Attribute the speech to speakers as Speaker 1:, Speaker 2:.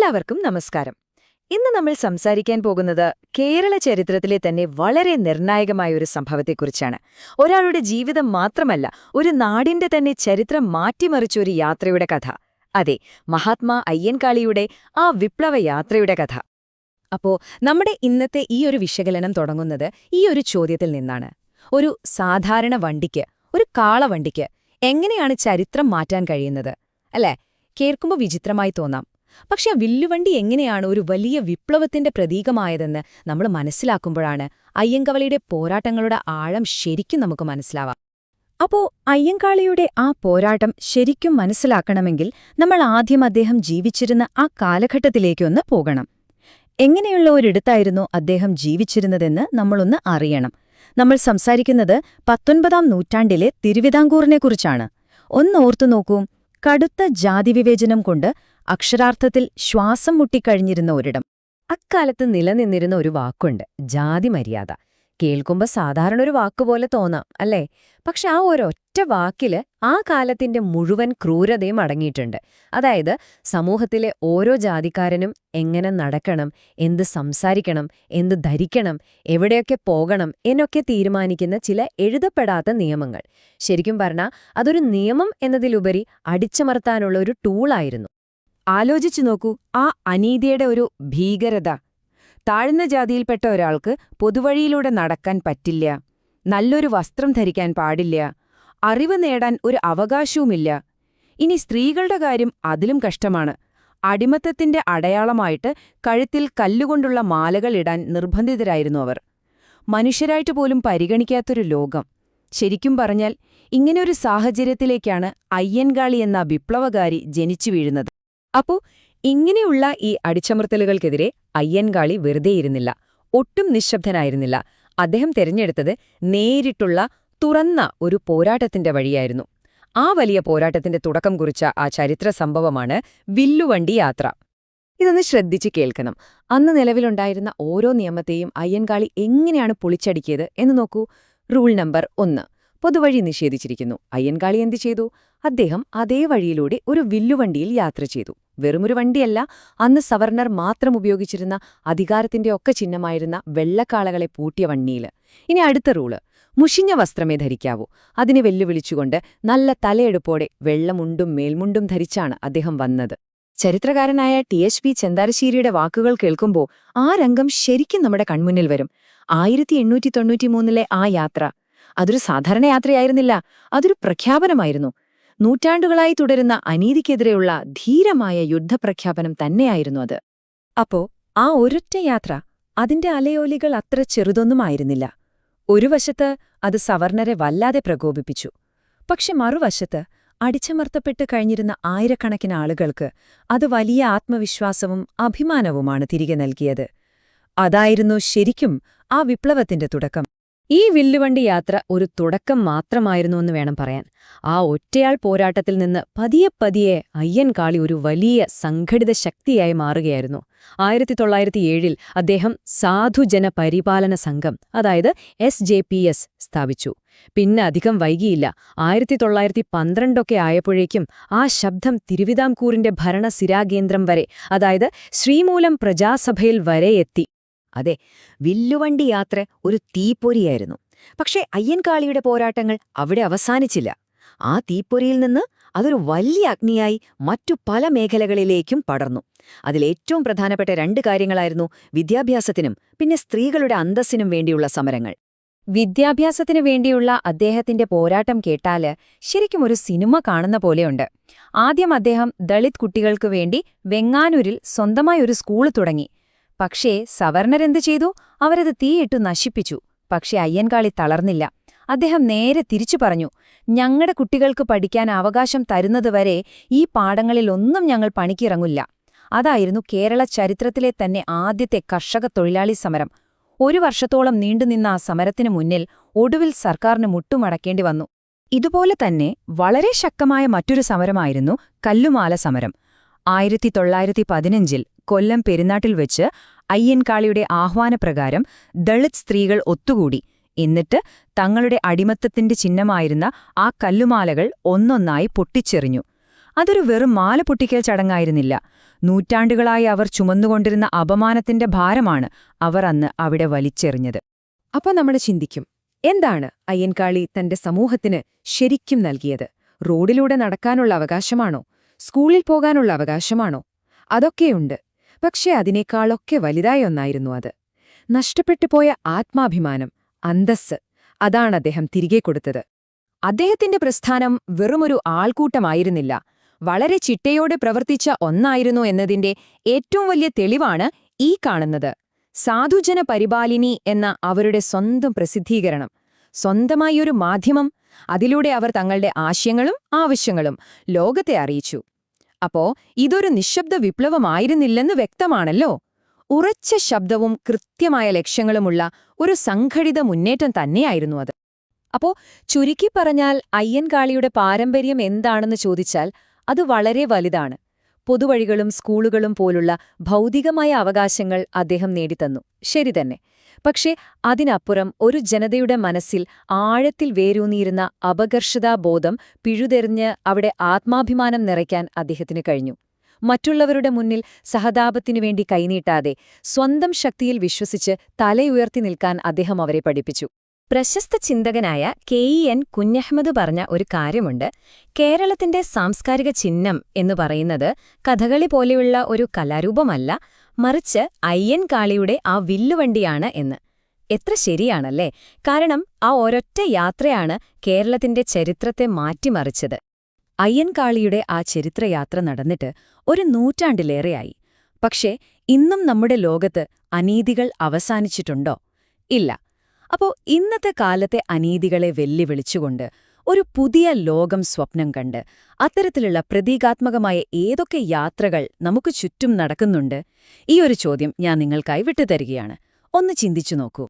Speaker 1: എല്ലാവർക്കും നമസ്കാരം. ഇന്ന് നമ്മൾ സംസാരിക്കാൻ പോകുന്നത് കേരള ചരിത്രത്തിലെ തന്നെ വളരെ നിർണായകമായ ഒരു സംഭവത്തെക്കുറിച്ചാണ്. ഒരാളുടെ ജീവിതം മാത്രമല്ല, ഒരു നാടിന്റെ തന്നെ ചരിത്രം മാറ്റിമറിച്ച ഒരു യാത്രയുടെ കഥ. അതെ, മഹാത്മാ അയ്യൻകാളിയുടെ ആ വിപ്ലവ യാത്രയുടെ കഥ. അപ്പോ നമ്മുടെ ഇന്നത്തെ ഈ ഒരു വിശകലനം തുടങ്ങുന്നത് ഈ ഒരു ചോദ്യത്തിൽ നിന്നാണ്. ഒരു സാധാരണ വണ്ടിക്ക്, ഒരു കാളവണ്ടിക്ക് എങ്ങനെയാണ് ചരിത്രം മാറ്റാൻ കഴിയുന്നത്? അല്ലേ? കേൾക്കുമ്പോൾ വിചിത്രമായി തോന്നാം. പക്ഷെ ആ വില്ലുവണ്ടി എങ്ങനെയാണ് ഒരു വലിയ വിപ്ലവത്തിന്റെ പ്രതീകമായതെന്ന് നമ്മൾ മനസ്സിലാക്കുമ്പോഴാണ് അയ്യങ്കാളിയുടെ പോരാട്ടങ്ങളുടെ ആഴം ശരിക്കും നമുക്ക് മനസ്സിലാവാം. അപ്പോ അയ്യങ്കാളിയുടെ ആ പോരാട്ടം ശരിക്കും മനസ്സിലാക്കണമെങ്കിൽ നമ്മൾ ആദ്യം അദ്ദേഹം ജീവിച്ചിരുന്ന ആ കാലഘട്ടത്തിലേക്കൊന്ന് പോകണം. എങ്ങനെയുള്ള ഒരിടത്തായിരുന്നു അദ്ദേഹം ജീവിച്ചിരുന്നതെന്ന് നമ്മളൊന്ന് അറിയണം. നമ്മൾ സംസാരിക്കുന്നത് 19ാം നൂറ്റാണ്ടിലെ തിരുവിതാംകൂറിനെക്കുറിച്ചാണ്. ഒന്നോർത്തു നോക്കൂ, കടുത്ത ജാതിവിവേചനം കൊണ്ട് അക്ഷരാർത്ഥത്തിൽ ശ്വാസം മുട്ടിക്കഴിഞ്ഞിരുന്ന ഒരിടം. അക്കാലത്ത് നിലനിന്നിരുന്ന ഒരു വാക്കുണ്ട്, ജാതിമര്യാദ. കേൾക്കുമ്പോൾ സാധാരണ ഒരു വാക്കുപോലെ തോന്നാം, അല്ലേ? പക്ഷെ ആ ഒരൊറ്റ വാക്കില് ആ കാലത്തിന്റെ മുഴുവൻ ക്രൂരതയും അടങ്ങിയിട്ടുണ്ട്. അതായത് സമൂഹത്തിലെ ഓരോ ജാതിക്കാരനും എങ്ങനെ നടക്കണം, എന്ത് സംസാരിക്കണം, എന്ത് ധരിക്കണം, എവിടെയൊക്കെ പോകണം എന്നൊക്കെ തീരുമാനിക്കുന്ന ചില എഴുതപ്പെടാത്ത നിയമങ്ങൾ. ശരിക്കും പറഞ്ഞാൽ അതൊരു നിയമം എന്നതിലുപരി അടിച്ചമർത്താനുള്ള ഒരു ടൂളായിരുന്നു. ആലോചിച്ചു നോക്കൂ, ആ അനീതിയുടെ ഒരു ഭീകരത. താഴ്ന്ന ജാതിയിൽപ്പെട്ട ഒരാൾക്ക് പൊതുവഴിയിലൂടെ നടക്കാൻ പറ്റില്ല, നല്ലൊരു വസ്ത്രം ധരിക്കാൻ പാടില്ല, അറിവ് നേടാൻ ഒരു അവകാശവുമില്ല. ഇനി സ്ത്രീകളുടെ കാര്യം അതിലും കഷ്ടമാണ്. അടിമത്തത്തിന്റെ അടയാളമായിട്ട് കഴുത്തിൽ കല്ലുകൊണ്ടുള്ള മാലകൾ ഇടാൻ നിർബന്ധിതരായിരുന്നു അവർ. മനുഷ്യരായിട്ട് പോലും പരിഗണിക്കാത്തൊരു ലോകം. ശരിക്കും പറഞ്ഞാൽ ഇങ്ങനെയൊരു സാഹചര്യത്തിലേക്കാണ് അയ്യൻകാളി എന്ന വിപ്ലവകാരി ജനിച്ചു വീഴുന്നത്. അപ്പോ ഇങ്ങനെയുള്ള ഈ അടിച്ചമർത്തലുകൾക്കെതിരെ അയ്യൻകാളി വെറുതെയിരുന്നില്ല, ഒട്ടും നിശ്ശബ്ദനായിരുന്നില്ല. അദ്ദേഹം തിരഞ്ഞെടുത്തത് നേരിട്ടുള്ള തുറന്ന ഒരു പോരാട്ടത്തിന്റെ വഴിയായിരുന്നു. ആ വലിയ പോരാട്ടത്തിന്റെ തുടക്കം കുറിച്ച ആ ചരിത്ര സംഭവമാണ് വില്ലുവണ്ടി യാത്ര. ഇതൊന്ന് ശ്രദ്ധിച്ച് കേൾക്കണം. അന്ന് നിലവിലുണ്ടായിരുന്ന ഓരോ നിയമത്തെയും അയ്യൻകാളി എങ്ങനെയാണ് പൊളിച്ചടുക്കിയത് എന്ന് നോക്കൂ. Rule number 1, പൊതുവഴി നിഷേധിച്ചിരിക്കുന്നു. അയ്യൻകാളി എന്തു ചെയ്തു? അദ്ദേഹം അതേ വഴിയിലൂടെ ഒരു വില്ലുവണ്ടിയിൽ യാത്ര ചെയ്തു. വെറുമൊരു വണ്ടിയല്ല, അന്ന് സവർണർ മാത്രം ഉപയോഗിച്ചിരുന്ന അധികാരത്തിന്റെ ഒക്കെ ചിഹ്നമായിരുന്ന വെള്ളക്കാളകളെ പൂട്ടിയ വണ്ടിയിൽ. ഇനി അടുത്ത റൂള്, മുഷിഞ്ഞ വസ്ത്രമേ ധരിക്കാവൂ. അതിനെ വെല്ലുവിളിച്ചുകൊണ്ട് നല്ല തലയെടുപ്പോടെ വെള്ളമുണ്ടും മേൽമുണ്ടും ധരിച്ചാണ് അദ്ദേഹം വന്നത്. ചരിത്രകാരനായ THP ചെന്താരശ്ശേരിയുടെ വാക്കുകൾ കേൾക്കുമ്പോൾ ആ രംഗം ശരിക്കും നമ്മുടെ കൺമുന്നിൽ വരും. 1893 ആ യാത്ര അതൊരു സാധാരണ യാത്രയായിരുന്നില്ല, അതൊരു പ്രഖ്യാപനമായിരുന്നു. നൂറ്റാണ്ടുകളായി തുടരുന്ന അനീതിക്കെതിരെയുള്ള ധീരമായ യുദ്ധപ്രഖ്യാപനം തന്നെയായിരുന്നു അത്. അപ്പോ ആ ഒരൊറ്റ യാത്ര, അതിന്റെ അലയോലികൾ അത്ര ചെറുതൊന്നുമായിരുന്നില്ല. ഒരു വശത്ത് അത് സവർണരെ വല്ലാതെ പ്രകോപിപ്പിച്ചു. പക്ഷെ മറുവശത്ത് അടിച്ചമർത്തപ്പെട്ട് കഴിഞ്ഞിരുന്ന ആയിരക്കണക്കിന് ആളുകൾക്ക് അത് വലിയ ആത്മവിശ്വാസവും അഭിമാനവുമാണ് തിരികെ നൽകിയത്. അതായിരുന്നു ശരിക്കും ആ വിപ്ലവത്തിന്റെ തുടക്കം. ഈ വില്ലുവണ്ടി യാത്ര ഒരു തുടക്കം മാത്രമായിരുന്നുവെന്ന് വേണം പറയാൻ. ആ ഒറ്റയാൾ പോരാട്ടത്തിൽ നിന്ന് പതിയെ പതിയെ അയ്യൻകാളി ഒരു വലിയ സംഘടിത ശക്തിയായി മാറുകയായിരുന്നു. 1907 അദ്ദേഹം സാധുജന പരിപാലന സംഘം, അതായത് SJPS സ്ഥാപിച്ചു. പിന്നെ അധികം വൈകിയില്ല. 1912 ആയപ്പോഴേക്കും ആ ശബ്ദം തിരുവിതാംകൂറിന്റെ ഭരണസിരാകേന്ദ്രം വരെ, അതായത് ശ്രീമൂലം പ്രജാസഭയിൽ വരെ എത്തി. അതെ, വില്ലുവണ്ടി യാത്ര ഒരു തീപ്പൊരിയായിരുന്നു. പക്ഷേ അയ്യൻകാളിയുടെ പോരാട്ടങ്ങൾ അവിടെ അവസാനിച്ചില്ല. ആ തീപ്പൊരിയിൽ നിന്ന് അതൊരു വലിയ അഗ്നിയായി മറ്റു പല മേഖലകളിലേക്കും പടർന്നു. അതിലേറ്റവും പ്രധാനപ്പെട്ട 2 കാര്യങ്ങളായിരുന്നു വിദ്യാഭ്യാസത്തിനും പിന്നെ സ്ത്രീകളുടെ അന്തസ്സിനും വേണ്ടിയുള്ള സമരങ്ങൾ. വിദ്യാഭ്യാസത്തിനു വേണ്ടിയുള്ള അദ്ദേഹത്തിന്റെ പോരാട്ടം കേട്ടാല് ശരിക്കും ഒരു സിനിമ കാണുന്ന പോലെയുണ്ട്. ആദ്യം അദ്ദേഹം ദളിത് കുട്ടികൾക്കു വേണ്ടി വെങ്ങാനൂരിൽ സ്വന്തമായി ഒരു സ്കൂള് തുടങ്ങി. പക്ഷേ സവർണരെന്തു ചെയ്തു? അവരത് തീയിട്ടു നശിപ്പിച്ചു. പക്ഷെ അയ്യൻകാളി തളർന്നില്ല. അദ്ദേഹം നേരെ തിരിച്ചു പറഞ്ഞു, ഞങ്ങളുടെ കുട്ടികൾക്ക് പഠിക്കാൻ അവകാശം തരുന്നതുവരെ ഈ പാഠങ്ങളിലൊന്നും ഞങ്ങൾ പണിക്കിറങ്ങില്ല. അതായിരുന്നു കേരള ചരിത്രത്തിലെ തന്നെ ആദ്യത്തെ കർഷക തൊഴിലാളി സമരം. 1 വർഷത്തോളം നീണ്ടുനിന്ന ആ സമരത്തിനു മുന്നിൽ ഒടുവിൽ സർക്കാരിന് മുട്ടുമടക്കേണ്ടി വന്നു. ഇതുപോലെ തന്നെ വളരെ ശക്തമായ മറ്റൊരു സമരമായിരുന്നു കല്ലുമാല സമരം. 1915 കൊല്ലം പെരുന്നാട്ടിൽ വെച്ച് അയ്യൻകാളിയുടെ ആഹ്വാനപ്രകാരം ദളിത് സ്ത്രീകൾ ഒത്തുകൂടി. എന്നിട്ട് തങ്ങളുടെ അടിമത്തത്തിന്റെ ചിഹ്നമായിരുന്ന ആ കല്ലുമാലകൾ ഒന്നൊന്നായി പൊട്ടിച്ചെറിഞ്ഞു.
Speaker 2: അതൊരു വെറും മാല പൊട്ടിക്കൽ ചടങ്ങായിരുന്നില്ല. നൂറ്റാണ്ടുകളായി അവർ ചുമന്നുകൊണ്ടിരുന്ന അപമാനത്തിന്റെ ഭാരമാണ് അവർ അന്ന് അവിടെ വലിച്ചെറിഞ്ഞത്.
Speaker 1: അപ്പൊ നമ്മൾ ചിന്തിക്കും, എന്താണ് അയ്യൻകാളി തന്റെ സമൂഹത്തിന് ശരിക്കും നൽകിയത്? റോഡിലൂടെ നടക്കാനുള്ള അവകാശമാണോ? സ്കൂളിൽ പോകാനുള്ള അവകാശമാണോ? അതൊക്കെയുണ്ട്. പക്ഷേ അതിനേക്കാളൊക്കെ വലുതായ ഒന്നായിരുന്നു അത്. നഷ്ടപ്പെട്ടുപോയ ആത്മാഭിമാനം, അന്തസ്സ്, അതാണ് അദ്ദേഹം തിരികെ കൊടുത്തത്. അദ്ദേഹത്തിന്റെ പ്രസ്ഥാനം വെറുമൊരു ആൾക്കൂട്ടമായിരുന്നില്ല, വളരെ ചിട്ടയോടെ പ്രവർത്തിച്ച ഒന്നായിരുന്നു എന്നതിന്റെ ഏറ്റവും വലിയ തെളിവാണ് ഈ കാണുന്നത്. സാധുജന പരിപാലിനി എന്ന അവരുടെ സ്വന്തം പ്രസിദ്ധീകരണം, സ്വന്തമായൊരു മാധ്യമം. അതിലൂടെ അവർ തങ്ങളുടെ ആശയങ്ങളും ആവശ്യങ്ങളും ലോകത്തെ അറിയിച്ചു. അപ്പോ ഇതൊരു നിശബ്ദ വിപ്ലവമായിരുന്നില്ലെന്ന് വ്യക്തമാണല്ലോ. ഉറച്ച ശബ്ദവും കൃത്യമായ ലക്ഷ്യങ്ങളുമുള്ള ഒരു സംഘടിത മുന്നേറ്റം തന്നെയായിരുന്നു അത്. അപ്പോ ചുരുക്കി പറഞ്ഞാൽ അയ്യൻകാളിയുടെ പാരമ്പര്യം എന്താണെന്ന് ചോദിച്ചാൽ അത് വളരെ വലുതാണ്. പൊതുവഴികളും സ്കൂളുകളും പോലുള്ള ഭൗതികമായ അവകാശങ്ങൾ അദ്ദേഹം നേടിത്തന്നു, ശരിതന്നെ. പക്ഷേ അതിനപ്പുറം ഒരു ജനതയുടെ മനസ്സിൽ ആഴത്തിൽ വേരൂന്നിയിരുന്ന അപകർഷതാബോധം പിഴുതെറിഞ്ഞ് അവിടെ ആത്മാഭിമാനം നിറയ്ക്കാൻ അദ്ദേഹത്തിന് കഴിഞ്ഞു. മറ്റുള്ളവരുടെ മുന്നിൽ സഹതാപത്തിനുവേണ്ടി കൈനീട്ടാതെ സ്വന്തം ശക്തിയിൽ വിശ്വസിച്ച് തലയുയർത്തി നിൽക്കാൻ അദ്ദേഹം അവരെ പഠിപ്പിച്ചു. പ്രശസ്ത ചിന്തകനായ KEN കുഞ്ഞഹ്മദ് പറഞ്ഞ ഒരു കാര്യമുണ്ട്. കേരളത്തിന്റെ സാംസ്കാരിക ചിഹ്നം എന്ന് പറയുന്നത് കഥകളി പോലെയുള്ള ഒരു കലാരൂപമല്ല, മറിച്ച് അയ്യൻകാളിയുടെ ആ വില്ലുവണ്ടിയാണ് എന്ന്. എത്ര ശരിയാണല്ലേ? കാരണം ആ ഒരൊറ്റ യാത്രയാണ് കേരളത്തിന്റെ ചരിത്രത്തെ മാറ്റിമറിച്ചത്. അയ്യൻകാളിയുടെ ആ ചരിത്രയാത്ര നടന്നിട്ട് ഒരു നൂറ്റാണ്ടിലേറെയായി. പക്ഷേ ഇന്നും നമ്മുടെ ലോകത്ത് അനീതികൾ അവസാനിച്ചിട്ടുണ്ടോ? ഇല്ല. അപ്പോ ഇന്നത്തെ കാലത്തെ അനീതികളെ വെല്ലുവിളിച്ചുകൊണ്ട് ഒരു പുതിയ ലോകം സ്വപ്നം കണ്ട് അത്തരത്തിലുള്ള പ്രതീകാത്മകമായ ഏതൊക്കെ യാത്രകൾ നമുക്ക് ചുറ്റും നടക്കുന്നുണ്ട്? ഈ ഒരു ചോദ്യം ഞാൻ നിങ്ങൾക്കായി വിട്ടുതരികയാണ്. ഒന്ന് ചിന്തിച്ചു നോക്കൂ.